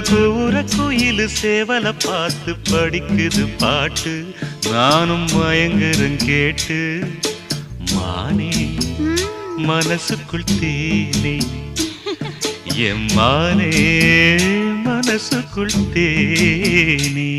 கூற குயிலு சேவல பார்த்து படிக்குது பாட்டு நானும் மயங்குறேன் கேட்டு மானே மனசுக்குள் தேனே எம்மானே மனசுக்குள் தேனே